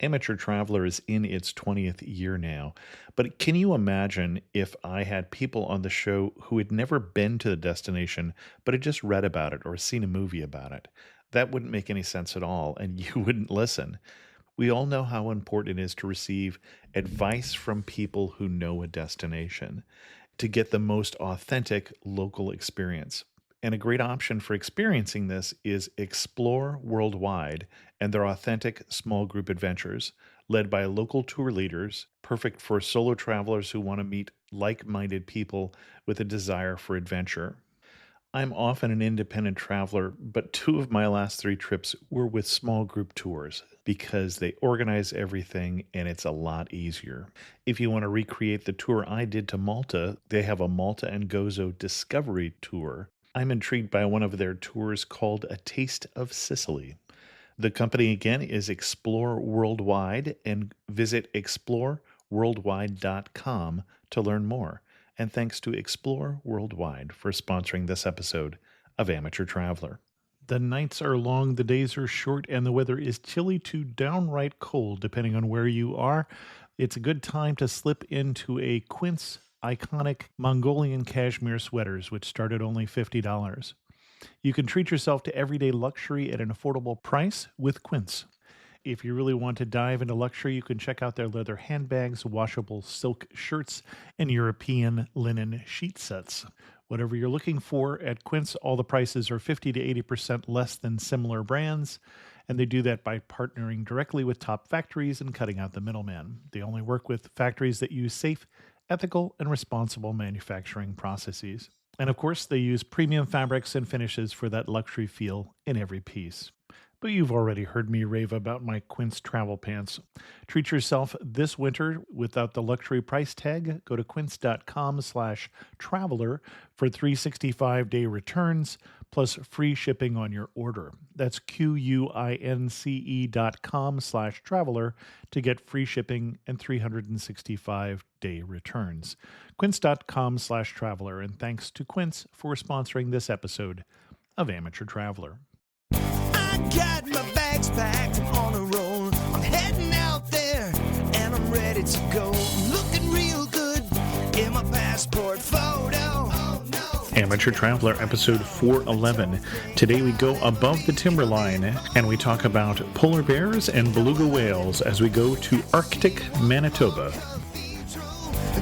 Amateur Traveler is in its 20th year now, but can you imagine if I had people on the show who had never been to the destination but had just read about it or seen a movie about it? That wouldn't make any sense at all, and you wouldn't listen. We all know how important it is to receive advice from people who know a destination to get the most authentic local experience. And a great option for experiencing this is Explore Worldwide and their authentic small group adventures, led by local tour leaders, perfect for solo travelers who want to meet like minded people with a desire for adventure. I'm often an independent traveler, but two of my last three trips were with small group tours because they organize everything and it's a lot easier. If you want to recreate the tour I did to Malta, they have a Malta and Gozo Discovery Tour. I'm intrigued by one of their tours called A Taste of Sicily. The company again is Explore Worldwide, and visit exploreworldwide.com to learn more. And thanks to Explore Worldwide for sponsoring this episode of Amateur Traveler. The nights are long, the days are short, and the weather is chilly to downright cold, depending on where you are. It's a good time to slip into a Quince iconic Mongolian cashmere sweaters, which start at only $50. You can treat yourself to everyday luxury at an affordable price with Quince. If you really want to dive into luxury, you can check out their leather handbags, washable silk shirts, and European linen sheet sets. Whatever you're looking for at Quince, all the prices are 50 to 80% less than similar brands, and they do that by partnering directly with top factories and cutting out the middleman. They only work with factories that use safe, ethical, and responsible manufacturing processes. And of course, they use premium fabrics and finishes for that luxury feel in every piece. But you've already heard me rave about my Quince travel pants. Treat yourself this winter without the luxury price tag. Go to quince.com/traveler for 365-day returns plus free shipping on your order. That's QUINCE.com/traveler to get free shipping and 365-day returns. Quince.com/traveler. And thanks to Quince for sponsoring this episode of Amateur Traveler. I got my bags packed, I'm on a roll. I'm heading out there and I'm ready to go. Looking real good in my passport photo. Oh, no. Amateur Traveler episode 411. Today we go above the timberline and we talk about polar bears and beluga whales as we go to Arctic Manitoba.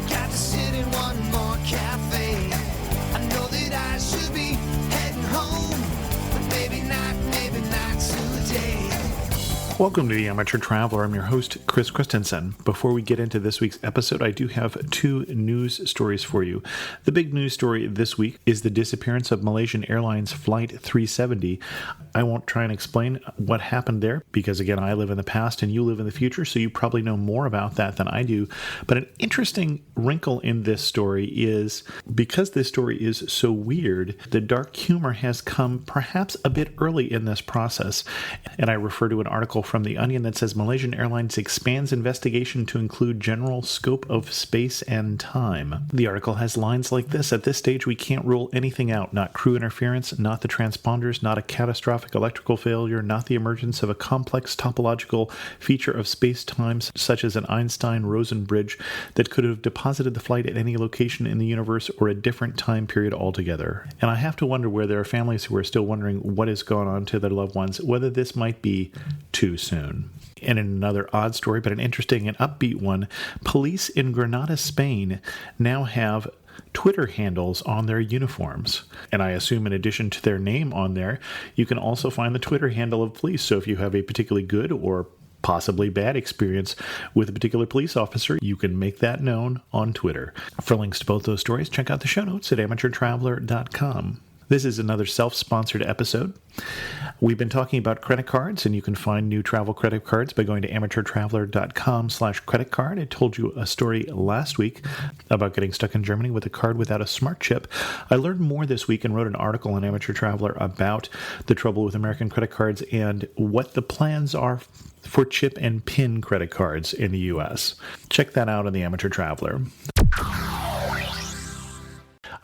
Got to sit in one more cafe. I know that I should be heading home, but maybe not today. Welcome to the Amateur Traveler. I'm your host, Chris Christensen. Before we get into this week's episode, I do have two news stories for you. The big news story this week is the disappearance of Malaysian Airlines Flight 370. I won't try and explain what happened there because, again, I live in the past and you live in the future, so you probably know more about that than I do. But an interesting wrinkle in this story is because this story is so weird, the dark humor has come perhaps a bit early in this process. And I refer to an article from The Onion that says Malaysian Airlines expands investigation to include general scope of space and time. The article has lines like this: at this stage, we can't rule anything out. Not crew interference, not the transponders, not a catastrophic electrical failure, not the emergence of a complex topological feature of space-time such as an Einstein-Rosen bridge that could have deposited the flight at any location in the universe or a different time period altogether. And I have to wonder where there are families who are still wondering what is going on to their loved ones, whether this might be too soon. And in another odd story, but an interesting and upbeat one, police in Granada, Spain now have Twitter handles on their uniforms. And I assume in addition to their name on there, you can also find the Twitter handle of police. So if you have a particularly good or possibly bad experience with a particular police officer, you can make that known on Twitter. For links to both those stories, check out the show notes at amateurtraveler.com. This is another self-sponsored episode. We've been talking about credit cards, and you can find new travel credit cards by going to amateurtraveler.com/credit card. I told you a story last week about getting stuck in Germany with a card without a smart chip. I learned more this week and wrote an article on Amateur Traveler about the trouble with American credit cards and what the plans are for chip and PIN credit cards in the U.S. Check that out on the Amateur Traveler.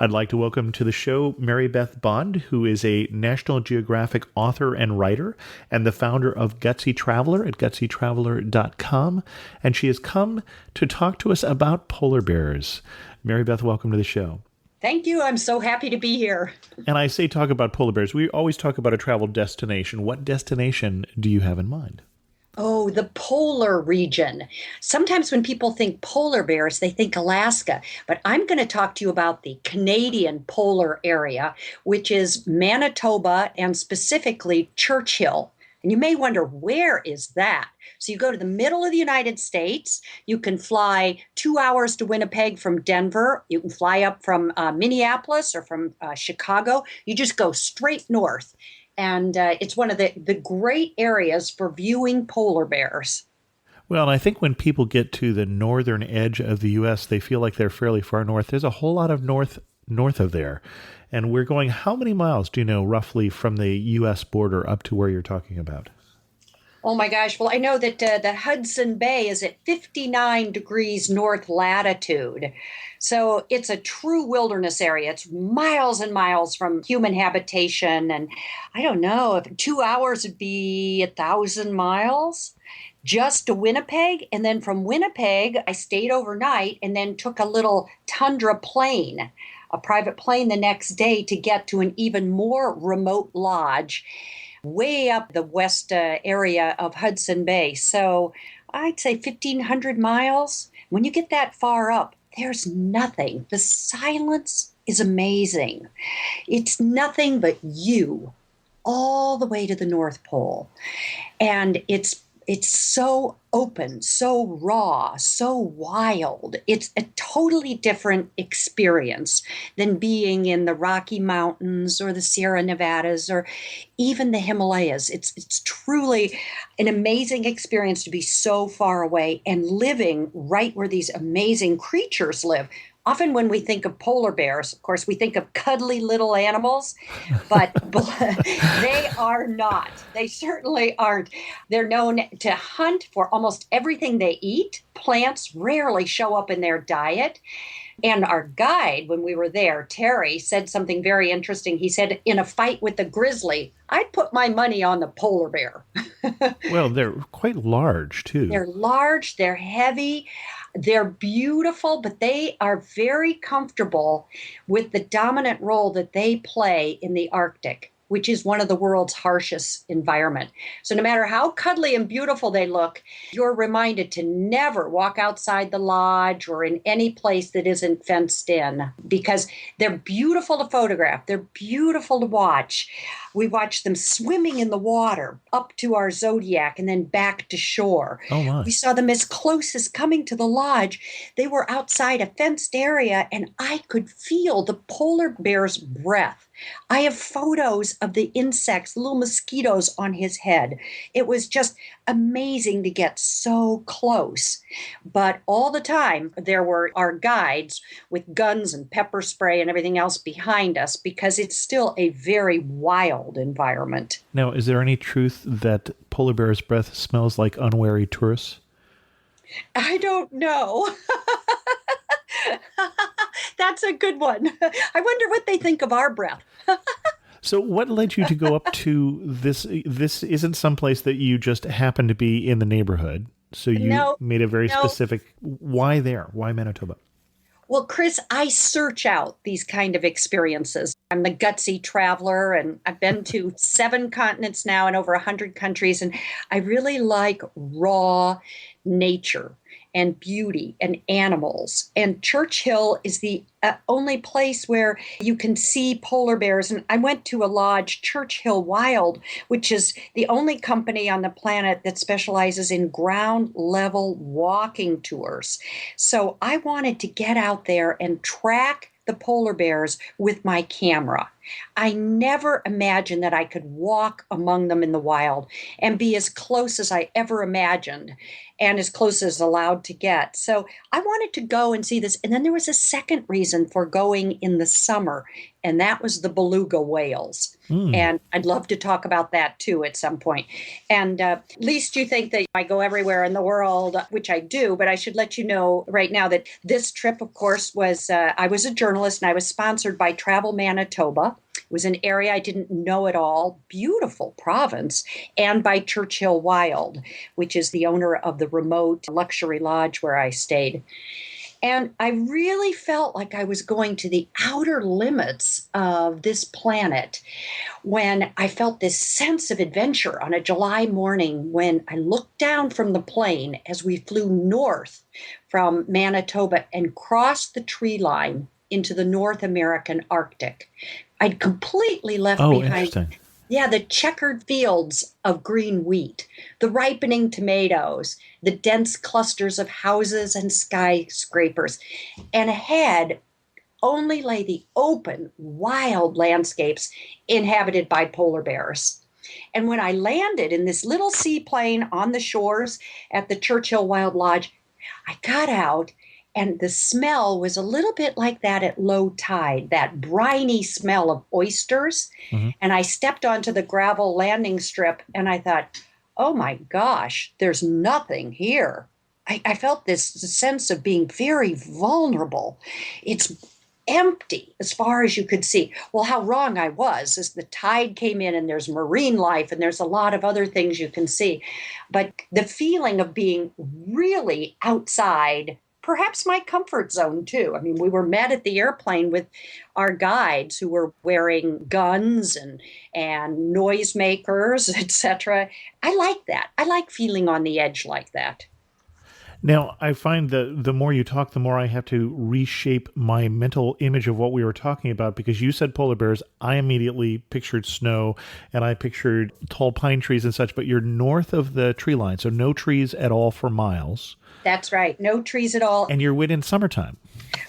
I'd like to welcome to the show Marybeth Bond, who is a National Geographic author and writer and the founder of Gutsy Traveler at gutsytraveler.com. And she has come to talk to us about polar bears. Marybeth, welcome to the show. Thank you. I'm so happy to be here. And I say talk about polar bears. We always talk about a travel destination. What destination do you have in mind? Oh, the polar region. Sometimes when people think polar bears, they think Alaska. But I'm going to talk to you about the Canadian polar area, which is Manitoba and specifically Churchill. And you may wonder, where is that? So you go to the middle of the United States. You can fly 2 hours to Winnipeg from Denver. You can fly up from Minneapolis or from Chicago. You just go straight north. And it's one of the great areas for viewing polar bears. Well, and I think when people get to the northern edge of the U.S., they feel like they're fairly far north. There's a whole lot of north of there. And we're going, how many miles do you know roughly from the U.S. border up to where you're talking about? Oh my gosh. Well, I know that the Hudson Bay is at 59 degrees north latitude. So it's a true wilderness area. It's miles and miles from human habitation. And I don't know, if 2 hours would be 1,000 miles just to Winnipeg. And then from Winnipeg, I stayed overnight and then took a little tundra plane, a private plane the next day to get to an even more remote lodge way up the west area of Hudson Bay. So I'd say 1,500 miles. When you get that far up, there's nothing. The silence is amazing. It's nothing but you all the way to the North Pole. And it's so open, so raw, so wild. It's a totally different experience than being in the Rocky Mountains or the Sierra Nevadas or even the Himalayas. It's truly an amazing experience to be so far away and living right where these amazing creatures live. Often when we think of polar bears, of course, we think of cuddly little animals, but they are not. They certainly aren't. They're known to hunt for almost everything they eat. Plants rarely show up in their diet. And our guide, when we were there, Terry, said something very interesting. He said, in a fight with the grizzly, I'd put my money on the polar bear. Well, they're quite large, too. They're large, they're heavy, they're beautiful, but they are very comfortable with the dominant role that they play in the Arctic, which is one of the world's harshest environment. So no matter how cuddly and beautiful they look, you're reminded to never walk outside the lodge or in any place that isn't fenced in because they're beautiful to photograph. They're beautiful to watch. We watched them swimming in the water up to our Zodiac and then back to shore. Oh my. We saw them as close as coming to the lodge. They were outside a fenced area and I could feel the polar bear's breath. I have photos of the insects, little mosquitoes on his head. It was just amazing to get so close. But all the time, there were our guides with guns and pepper spray and everything else behind us because it's still a very wild environment. Now, is there any truth that polar bear's breath smells like unwary tourists? I don't know. That's a good one. I wonder what they think of our breath. So what led you to go up to this? This isn't someplace that you just happened to be in the neighborhood. So you made a very specific, why there? Why Manitoba? Well, Chris, I search out these kind of experiences. I'm the gutsy traveler, and I've been to 7 continents now and over 100 countries, and I really like raw nature and beauty and animals. And Churchill is the only place where you can see polar bears. And I went to a lodge, Churchill Wild, which is the only company on the planet that specializes in ground level walking tours. So I wanted to get out there and track the polar bears with my camera. I never imagined that I could walk among them in the wild and be as close as I ever imagined and as close as allowed to get. So I wanted to go and see this. And then there was a second reason for going in the summer, and that was the beluga whales. And I'd love to talk about that too at some point. And least you think that I go everywhere in the world, which I do, but I should let you know right now that this trip, of course, was I was a journalist and I was sponsored by Travel Manitoba. It was an area I didn't know at all, beautiful province, and by Churchill Wild, which is the owner of the remote luxury lodge where I stayed. And I really felt like I was going to the outer limits of this planet when I felt this sense of adventure on a July morning when I looked down from the plane as we flew north from Manitoba and crossed the tree line into the North American Arctic. I'd completely left behind the checkered fields of green wheat, the ripening tomatoes, the dense clusters of houses and skyscrapers. And ahead only lay the open, wild landscapes inhabited by polar bears. And when I landed in this little seaplane on the shores at the Churchill Wild Lodge, I got out. And the smell was a little bit like that at low tide, that briny smell of oysters. And I stepped onto the gravel landing strip and I thought, oh my gosh, there's nothing here. I felt this sense of being very vulnerable. It's empty as far as you could see. Well, how wrong I was as the tide came in and there's marine life and there's a lot of other things you can see. But the feeling of being really outside, perhaps my comfort zone too. I mean, we were met at the airplane with our guides who were wearing guns and noisemakers, etc. I like that. I like feeling on the edge like that. Now, I find that the more you talk, the more I have to reshape my mental image of what we were talking about, because you said polar bears, I immediately pictured snow, and I pictured tall pine trees and such, but you're north of the tree line, so no trees at all for miles. That's right. No trees at all. And you're within summertime.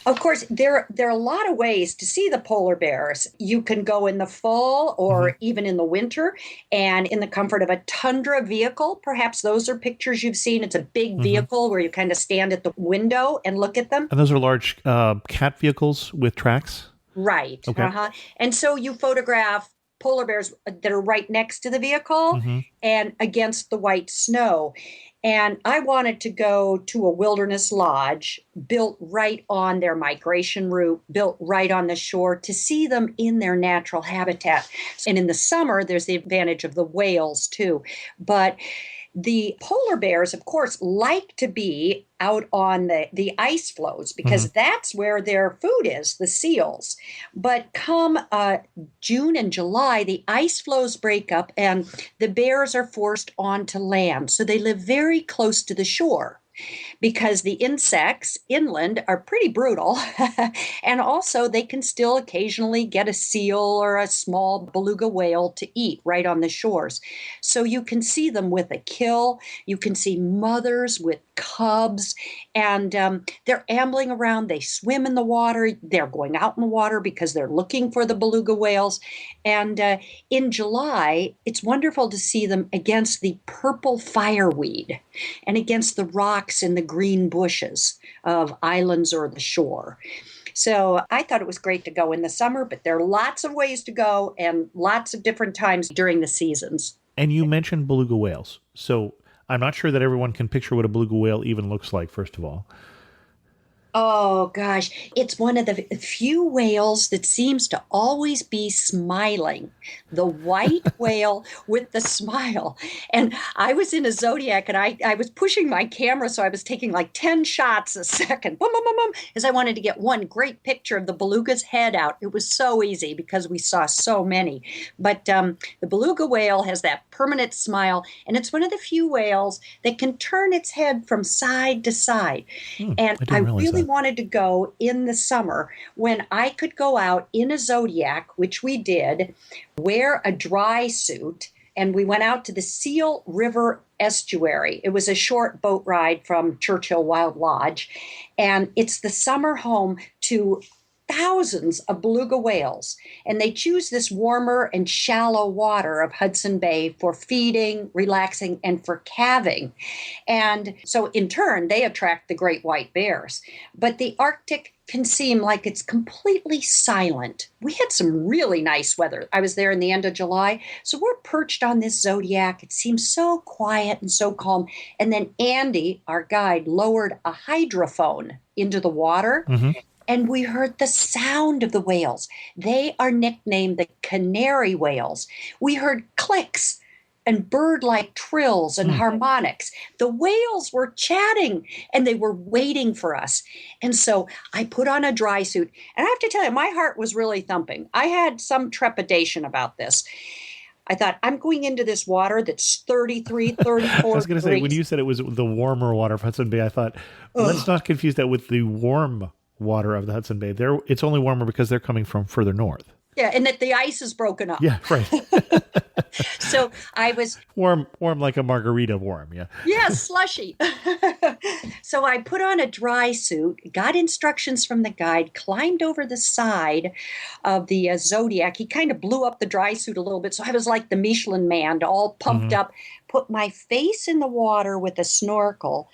Of course, there are a lot of ways to see the polar bears. You can go in the fall or even in the winter and in the comfort of a tundra vehicle. Perhaps those are pictures you've seen. It's a big vehicle where you kind of stand at the window and look at them. And those are large cat vehicles with tracks? Right. Okay. And so you photograph polar bears that are right next to the vehicle and against the white snow. And I wanted to go to a wilderness lodge built right on their migration route, built right on the shore to see them in their natural habitat. And in the summer, there's the advantage of the whales too. But the polar bears, of course, like to be out on the ice floes because that's where their food is, the seals. But come June and July, the ice floes break up and the bears are forced onto land. So they live very close to the shore, because the insects inland are pretty brutal. And also they can still occasionally get a seal or a small beluga whale to eat right on the shores. So you can see them with a kill. You can see mothers with cubs, and they're ambling around. They swim in the water. They're going out in the water because they're looking for the beluga whales. And in July, it's wonderful to see them against the purple fireweed and against the rocks and the green bushes of islands or the shore. So I thought it was great to go in the summer, but there are lots of ways to go and lots of different times during the seasons. And you mentioned beluga whales. So I'm not sure that everyone can picture what a beluga whale even looks like, first of all. Oh, gosh. It's one of the few whales that seems to always be smiling. The white whale with the smile. And I was in a Zodiac and I was pushing my camera, so I was taking like 10 shots a second, boom, boom, boom, boom, as I wanted to get one great picture of the beluga's head out. It was so easy because we saw so many. But the beluga whale has that permanent smile, and it's one of the few whales that can turn its head from side to side. And I really wanted to go in the summer when I could go out in a Zodiac, which we did, wear a dry suit, and we went out to the Seal River estuary. It was a short boat ride from Churchill Wild Lodge, and it's the summer home to thousands of beluga whales, and they choose this warmer and shallow water of Hudson Bay for feeding, relaxing, and for calving. And so in turn, they attract the great white bears. But the Arctic can seem like it's completely silent. We had some really nice weather. I was there in the end of July. So we're perched on this zodiac. It seems so quiet and so calm. And then Andy, our guide, lowered a hydrophone into the water. Mm-hmm. And we heard the sound of the whales. They are nicknamed the canary whales. We heard clicks and bird-like trills and harmonics. The whales were chatting and they were waiting for us. And so I put on a dry suit. And I have to tell you, my heart was really thumping. I had some trepidation about this. I thought, I'm going into this water that's 33, 34 I was going to say, when you said it was the warmer water of Hudson Bay, I thought, let's not confuse that with the warm water of the Hudson Bay. It's only warmer because they're coming from further north. Yeah, and that the ice is broken up. Yeah, right. So I was warm like a margarita warm, yeah. Yeah, slushy. So I put on a dry suit, got instructions from the guide, climbed over the side of the Zodiac. He kind of blew up the dry suit a little bit, so I was like the Michelin Man, all pumped up, put my face in the water with a snorkel,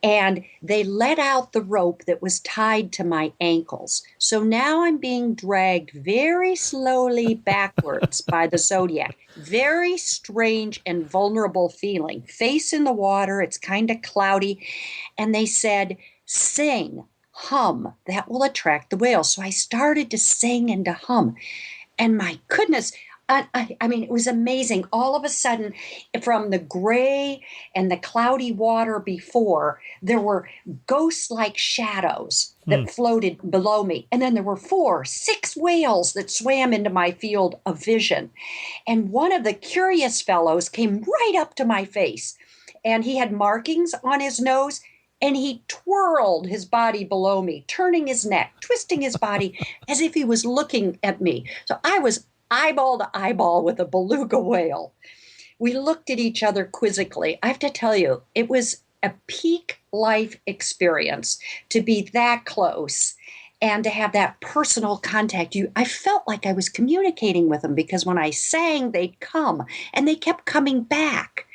and they let out the rope that was tied to my ankles. So now I'm being dragged very slowly backwards by the Zodiac. Very strange and vulnerable feeling. Face in the water, it's kind of cloudy. And they said, sing, hum, that will attract the whales. So I started to sing and to hum. And my goodness, I mean, it was amazing. All of a sudden, from the gray and the cloudy water before, there were ghost-like shadows that floated below me. And then there were 4, 6 whales that swam into my field of vision. And one of the curious fellows came right up to my face. And he had markings on his nose. And he twirled his body below me, turning his neck, twisting his body as if he was looking at me. So I was eyeball to eyeball with a beluga whale. We looked at each other quizzically. I have to tell you, it was a peak life experience to be that close and to have that personal contact. I felt like I was communicating with them because when I sang, they'd come and they kept coming back.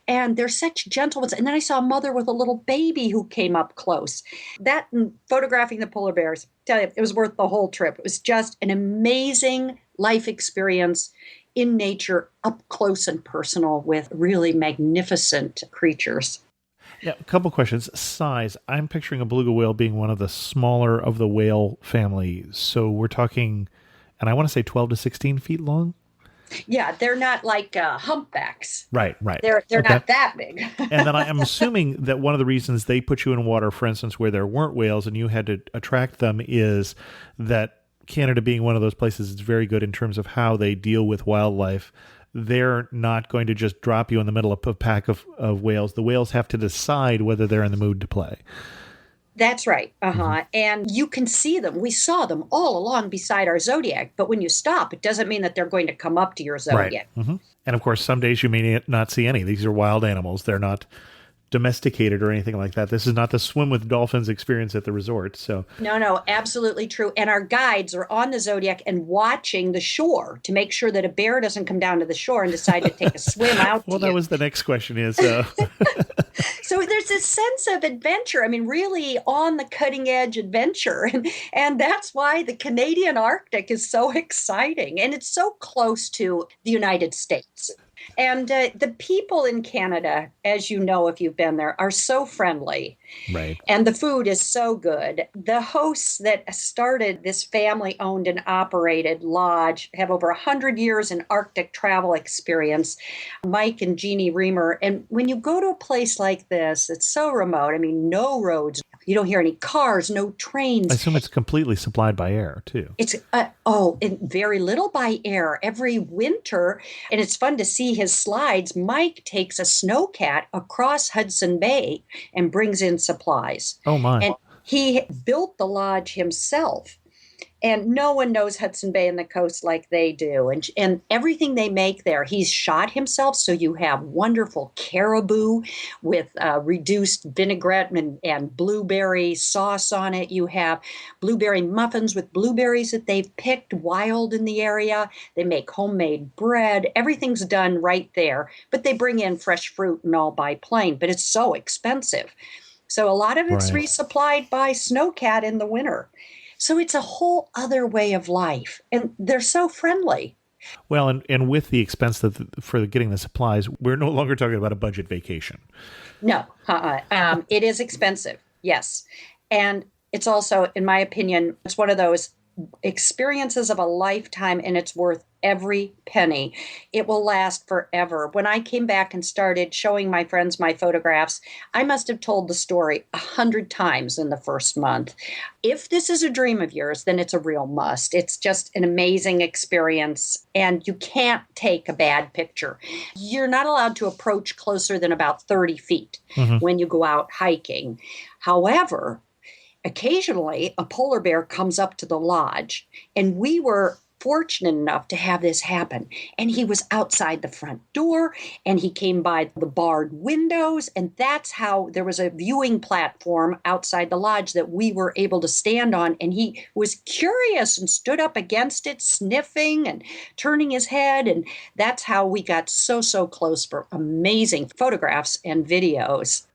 And they're such gentle ones. And then I saw a mother with a little baby who came up close. That and photographing the polar bears, tell you, it was worth the whole trip. It was just an amazing life experience in nature, up close and personal with really magnificent creatures. Yeah, a couple questions. Size. I'm picturing a beluga whale being one of the smaller of the whale family. So we're talking, and I want to say 12 to 16 feet long? Yeah, they're not like humpbacks. Right. They're not that big. And then I'm assuming that one of the reasons they put you in water, for instance, where there weren't whales and you had to attract them is that Canada being one of those places, it's very good in terms of how they deal with wildlife. They're not going to just drop you in the middle of a pack of whales. The whales have to decide whether they're in the mood to play. That's right. And you can see them. We saw them all along beside our Zodiac. But when you stop, it doesn't mean that they're going to come up to your Zodiac. Right. And of course, some days you may not see any. These are wild animals. They're not domesticated or anything like that. This is not the swim with dolphins experience at the resort. So No, absolutely true. And our guides are on the Zodiac and watching the shore to make sure that a bear doesn't come down to the shore and decide to take a swim out. Well, that was the next question is. So there's this sense of adventure. I mean, really on the cutting edge adventure. And that's why the Canadian Arctic is so exciting. And it's so close to the United States. And the people in Canada, as you know, if you've been there, are so friendly. Right. And the food is so good. The hosts that started this family-owned and operated lodge have over 100 years in Arctic travel experience, Mike and Jeannie Reamer. And when you go to a place like this, it's so remote. I mean, no roads. You don't hear any cars, no trains. I assume it's completely supplied by air, too. It's, and very little by air. Every winter, and it's fun to see his slides, Mike takes a snowcat across Hudson Bay and brings in supplies. Oh, my. And he built the lodge himself. And no one knows Hudson Bay and the coast like they do. And everything they make there, he's shot himself. So you have wonderful caribou with reduced vinaigrette and blueberry sauce on it. You have blueberry muffins with blueberries that they've picked wild in the area. They make homemade bread. Everything's done right there. But they bring in fresh fruit and all by plane. But it's so expensive. So a lot of it's Right. resupplied by snowcat in the winter. So it's a whole other way of life. And they're so friendly. Well, and with the expense for getting the supplies, we're no longer talking about a budget vacation. No, it is expensive. Yes. And it's also, in my opinion, it's one of those experiences of a lifetime, and it's worth every penny. It will last forever. When I came back and started showing my friends my photographs, I must have told the story 100 times in the first month. If this is a dream of yours, then it's a real must. It's just an amazing experience, and you can't take a bad picture. You're not allowed to approach closer than about 30 feet when you go out hiking. However, occasionally a polar bear comes up to the lodge, and we were fortunate enough to have this happen. And he was outside the front door, and he came by the barred windows, and that's how there was a viewing platform outside the lodge that we were able to stand on. And he was curious and stood up against it, sniffing and turning his head. And that's how we got so close for amazing photographs and videos.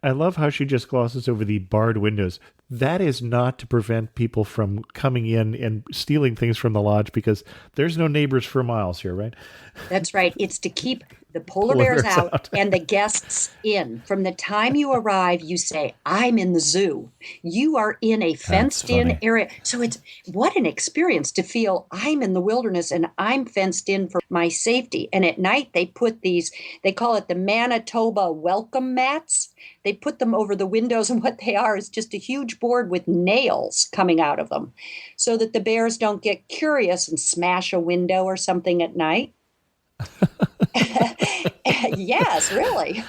I love how she just glosses over the barred windows. That is not to prevent people from coming in and stealing things from the lodge, because there's no neighbors for miles here, right? That's right. It's to keep the polar bears out and the guests in. From the time you arrive, you say, I'm in the zoo. You are in a fenced-in area. So it's what an experience to feel I'm in the wilderness and I'm fenced in for my safety. And at night, they put these, they call it the Manitoba welcome mats. They put them over the windows, and what they are is just a huge board with nails coming out of them so that the bears don't get curious and smash a window or something at night. Yes, really.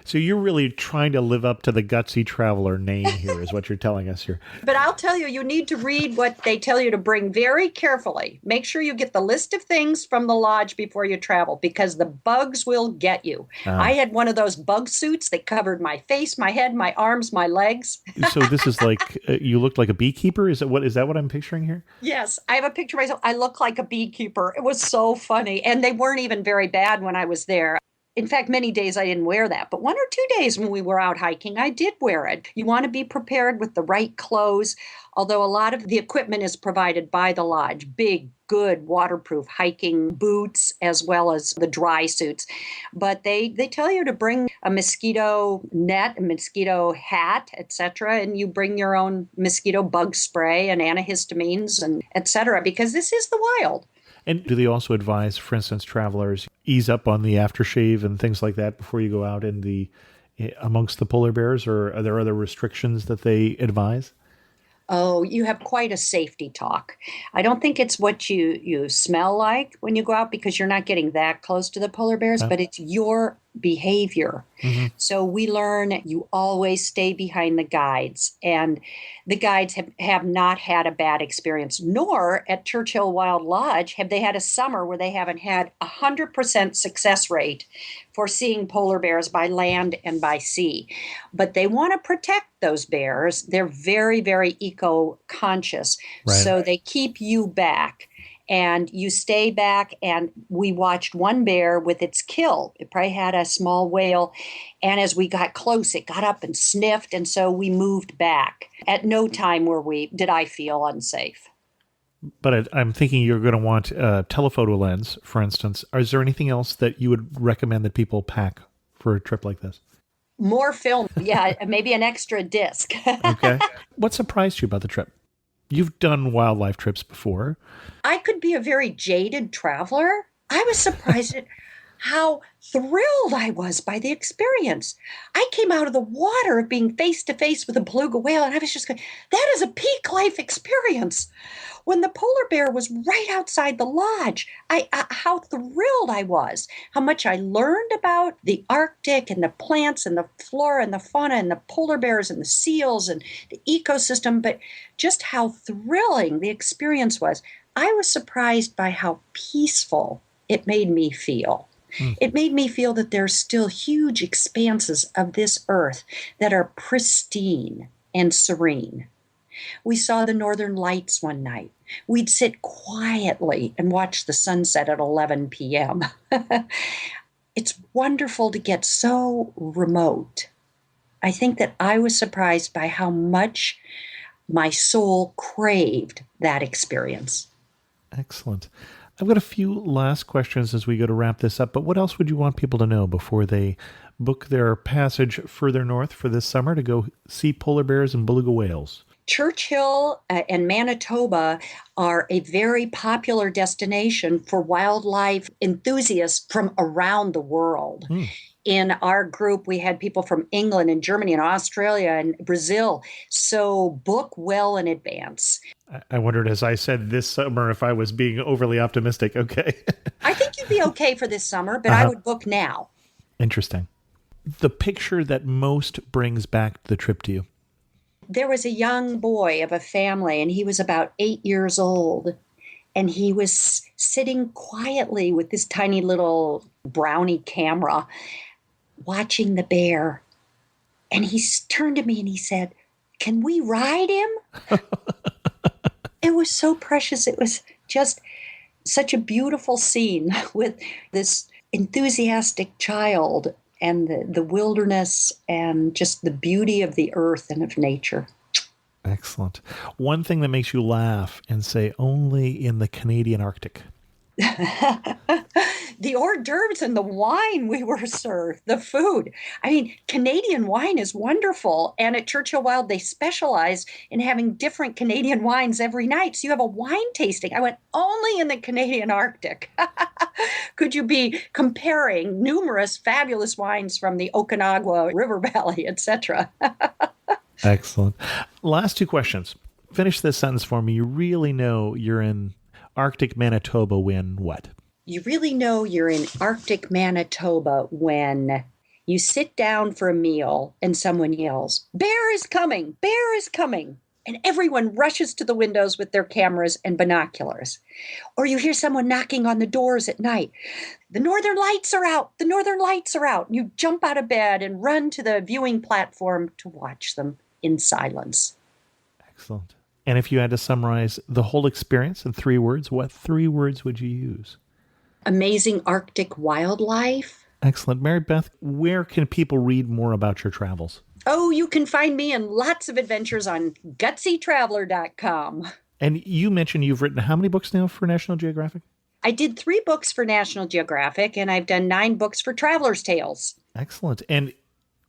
So you're really trying to live up to the gutsy traveler name here, is what you're telling us here. But I'll tell you, you need to read what they tell you to bring very carefully. Make sure you get the list of things from the lodge before you travel, because the bugs will get you. I had one of those bug suits that covered my face, my head, my arms, my legs. So this is like, you looked like a beekeeper? Is that what I'm picturing here? Yes, I have a picture of myself. I look like a beekeeper. It was so funny. And they weren't even very bad when I was there. In fact, many days I didn't wear that, but 1 or 2 days when we were out hiking, I did wear it. You want to be prepared with the right clothes, although a lot of the equipment is provided by the lodge. Big, good, waterproof hiking boots, as well as the dry suits. But they tell you to bring a mosquito net, a mosquito hat, etc., and you bring your own mosquito bug spray and antihistamines and etc., because this is the wild. And do they also advise, for instance, travelers ease up on the aftershave and things like that before you go out amongst the polar bears, or are there other restrictions that they advise? Oh, you have quite a safety talk. I don't think it's what you smell like when you go out, because you're not getting that close to the polar bears, but it's your behavior. So we learn you always stay behind the guides, and the guides have not had a bad experience, nor at Churchill Wild Lodge have they had a summer where they haven't had 100% success rate for seeing polar bears by land and by sea. But they want to protect those bears. They're very, very eco-conscious. Right. So they keep you back. And you stay back, and we watched one bear with its kill. It probably had a small whale. And as we got close, it got up and sniffed, and so we moved back. At no time did I feel unsafe. But I'm thinking you're going to want a telephoto lens, for instance. Is there anything else that you would recommend that people pack for a trip like this? More film, yeah, maybe an extra disc. Okay. What surprised you about the trip? You've done wildlife trips before. I could be a very jaded traveler. I was surprised at how thrilled I was by the experience. I came out of the water of being face to face with a beluga whale, and I was just going, that is a peak life experience. when the polar bear was right outside the lodge. How thrilled I was, how much I learned about the Arctic and the plants and the flora and the fauna and the polar bears and the seals and the ecosystem, but just how thrilling the experience was. I was surprised by how peaceful it made me feel. It made me feel that there's still huge expanses of this earth that are pristine and serene. We saw the northern lights one night. We'd sit quietly and watch the sunset at 11 p.m. It's wonderful to get so remote. I think that I was surprised by how much my soul craved that experience. Excellent. I've got a few last questions as we go to wrap this up, but what else would you want people to know before they book their passage further north for this summer to go see polar bears and beluga whales? Churchill and Manitoba are a very popular destination for wildlife enthusiasts from around the world. In our group, we had people from England and Germany and Australia and Brazil. So book well in advance. I wondered, as I said this summer, if I was being overly optimistic. Okay. I think you'd be okay for this summer, but I would book now. Interesting. The picture that most brings back the trip to you? There was a young boy of a family, and he was about 8 years old. And he was sitting quietly with this tiny little brownie camera, watching the bear. And he turned to me and he said, "Can we ride him?" It was so precious. It was just such a beautiful scene with this enthusiastic child and the wilderness and just the beauty of the earth and of nature. Excellent. One thing that makes you laugh and say only in the Canadian Arctic. The hors d'oeuvres and the wine we were served, the food. I mean, Canadian wine is wonderful. And at Churchill Wild, they specialize in having different Canadian wines every night. So you have a wine tasting. I went only in the Canadian Arctic. Could you be comparing numerous fabulous wines from the Okanagan River Valley, etc.? Excellent. Last two questions. Finish this sentence for me. You really know you're in Arctic Manitoba when what? You really know you're in Arctic Manitoba when you sit down for a meal and someone yells, "Bear is coming! Bear is coming!" And everyone rushes to the windows with their cameras and binoculars. Or you hear someone knocking on the doors at night. "The northern lights are out! The northern lights are out!" And you jump out of bed and run to the viewing platform to watch them in silence. Excellent. And if you had to summarize the whole experience in 3 words, what 3 words would you use? Amazing Arctic wildlife. Excellent. Marybeth, where can people read more about your travels? Oh, you can find me in lots of adventures on gutsytraveler.com. And you mentioned you've written how many books now for National Geographic? I did 3 books for National Geographic, and I've done 9 books for Traveler's Tales. Excellent. And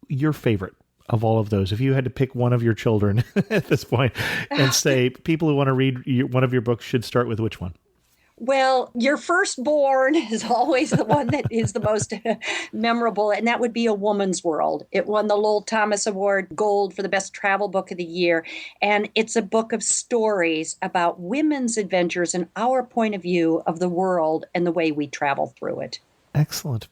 your favorite of all of those, if you had to pick one of your children at this point and say people who want to read one of your books should start with which one? Well, your firstborn is always the one that is the most memorable, and that would be A Woman's World. It won the Lowell Thomas Award Gold for the best travel book of the year, and it's a book of stories about women's adventures and our point of view of the world and the way we travel through it. Excellent.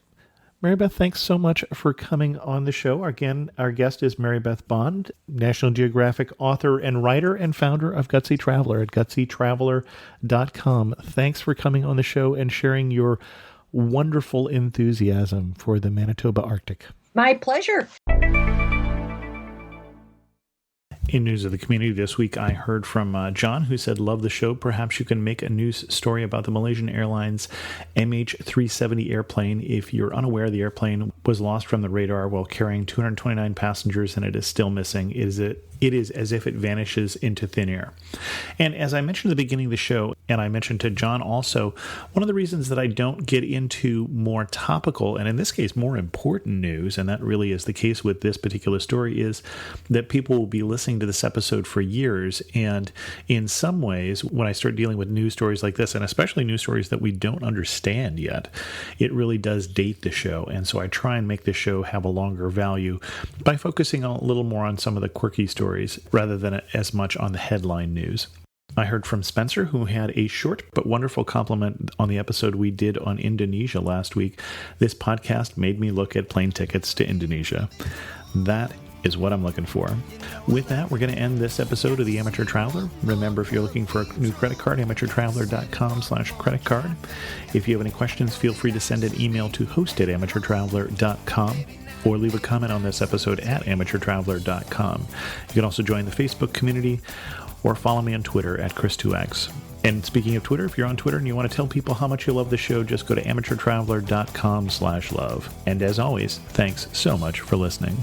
Marybeth, thanks so much for coming on the show. Again, our guest is Marybeth Bond, National Geographic author and writer and founder of Gutsy Traveler at gutsytraveler.com. Thanks for coming on the show and sharing your wonderful enthusiasm for the Manitoba Arctic. My pleasure. In news of the community this week, I heard from John, who said, "Love the show. Perhaps you can make a news story about the Malaysian Airlines MH370 airplane. If you're unaware, the airplane was lost from the radar while carrying 229 passengers, and it is still missing. It is as if it vanishes into thin air." And as I mentioned at the beginning of the show, and I mentioned to John also, one of the reasons that I don't get into more topical, and in this case, more important news, and that really is the case with this particular story, is that people will be listening to this episode for years. And in some ways, when I start dealing with news stories like this, and especially news stories that we don't understand yet, it really does date the show. And so I try and make the show have a longer value by focusing a little more on some of the quirky stories rather than as much on the headline news. I heard from Spencer, who had a short but wonderful compliment on the episode we did on Indonesia last week. This podcast made me look at plane tickets to Indonesia. That is what I'm looking for. With that, we're going to end this episode of The Amateur Traveler. Remember, if you're looking for a new credit card, amateurtraveler.com/credit card. If you have any questions, feel free to send an email to host@amateurtraveler.com or leave a comment on this episode at amateurtraveler.com. You can also join the Facebook community or follow me on Twitter at Chris2X. And speaking of Twitter, if you're on Twitter and you want to tell people how much you love the show, just go to amateurtraveler.com/love. And as always, thanks so much for listening.